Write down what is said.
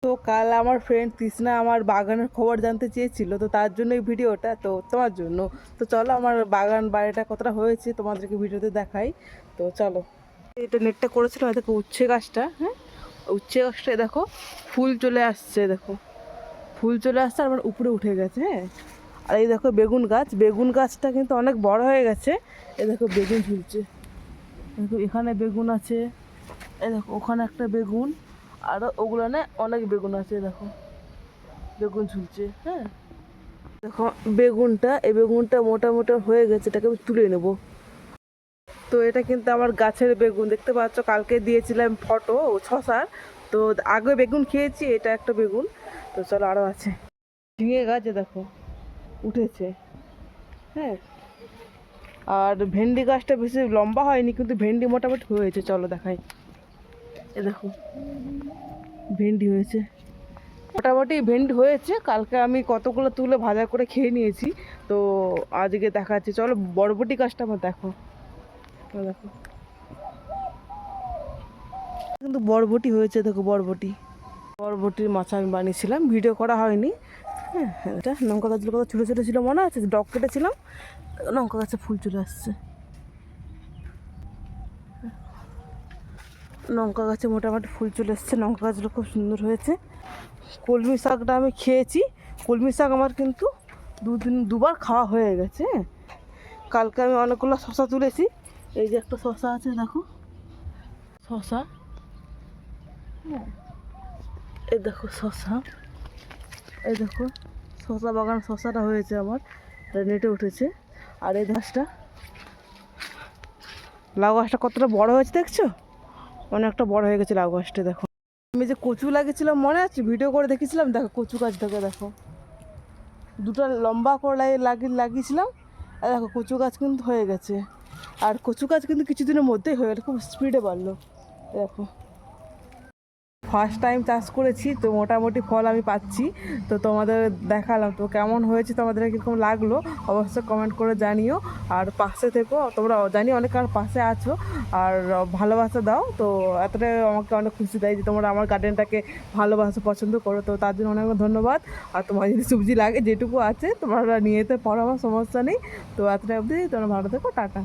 তো কাল আমার ফ্রেন্ড তৃষ্ণা আমার বাগানের খবর জানতে চেয়েছিল, তো তার জন্য এই ভিডিওটা তো তোমার জন্য। তো চলো আমার বাগান বাড়িটা কতটা হয়েছে তোমাদেরকে ভিডিওতে দেখাই। তো চলো, এটা নেটটা করেছিলাম, দেখো উচ্ছে গাছটা, হ্যাঁ উচ্ছে গাছটা দেখো ফুল চলে আসছে, দেখো ফুল চলে আসছে আর আমার উপরে উঠে গেছে। হ্যাঁ, আর এই দেখো বেগুন গাছ, বেগুন গাছটা কিন্তু অনেক বড় হয়ে গেছে। এই দেখো বেগুন ঝুলছে, দেখো এখানে বেগুন আছে, এই দেখো ওখানে একটা বেগুন, আর ওগুলো না অনেক বেগুন আছে, দেখো বেগুন ঝুলছে। হ্যাঁ দেখো বেগুনটা, এই বেগুনটা মোটা মোটা হয়ে গেছে, এটাকে আমি তুলে নেব। তো এটা কিন্তু আমার গাছের বেগুন, দেখতে পাচ্ছ কালকে দিয়েছিলাম ফটো শশার। তো আগে বেগুন খেয়েছি, এটা একটা বেগুন। তো চলো আরও আছে, ঝিঙে গাছে দেখো উঠেছে। হ্যাঁ, আর ভেন্ডি গাছটা বেশি লম্বা হয়নি, কিন্তু ভেন্ডি মোটামুটি হয়েছে, চলো দেখাই। এ দেখো ভেন্ডি হয়েছে, মোটামুটি ভেন্ডি হয়েছে। কালকে আমি কতগুলো তুলে ভাজা করে খেয়ে নিয়েছি। তো আজকে দেখাচ্ছি, চলো বরবটি গাছটা আমার দেখো, দেখো কিন্তু বরবটি হয়েছে, দেখো বরবটি, বরবটির মাছা আমি বানিয়েছিলাম, ভিডিও করা হয়নি। হ্যাঁ, এটা লঙ্কা গাছগুলো কত ছোটো ছোটো ছিল মনে আছে, ডগ কেটেছিলাম, লঙ্কা গাছে ফুল চলে আসছে। লঙ্কা গাছে মোটামুটি ফুল চলে এসছে, লঙ্কা গাছগুলো খুব সুন্দর হয়েছে। কলমি শাকটা আমি খেয়েছি, কলমি শাক আমার কিন্তু দুবার খাওয়া হয়ে গেছে। হ্যাঁ, কালকে আমি অনেকগুলো শশা তুলেছি, এই যে একটা শশা আছে দেখো, শশা, হ্যাঁ এই দেখো শশা, এই দেখো শশা বাগান, শশাটা হয়েছে আমার, নেটে উঠেছে। আর এই গাছটা, লাউ গাছটা কতটা বড় হয়েছে দেখছো, অনেকটা বড় হয়ে গেছে লাউ গাছটা। দেখো আমি যে কচু লাগিয়েছিলাম মনে আছে, ভিডিও করে দেখেছিলাম, দেখো কচু গাছটাকে দেখো, দুটো লম্বা করে লাগিয়েছিলাম। আর দেখো কচু গাছ কিন্তু হয়ে গেছে, আর কচু গাছ কিন্তু কিছুদিনের মধ্যেই হয়ে গেল, খুব স্পিডে বাড়লো। দেখো ফার্স্ট টাইম চাষ করেছি, তো মোটামুটি ফল আমি পাচ্ছি। তো তোমাদের দেখালাম, তো কেমন হয়েছে, তোমাদের কীরকম লাগলো অবশ্যই কমেন্ট করে জানিও। আর পাশে থেকো, তোমরা জানি অনেক আর পাশে আছো, আর ভালোবাসা দাও। তো এতটাই আমাকে অনেক খুশি দেয় যে তোমরা আমার গার্ডেনটাকে ভালোবাসা পছন্দ করো, তো তার জন্য অনেক ধন্যবাদ। আর তোমার যদি সবজি লাগে যেটুকু আছে তোমরা নিয়ে যেতে পারো, আমার সমস্যা নেই। তো এতটাই অবধি তোমরা ভালো থেকো, টাটা।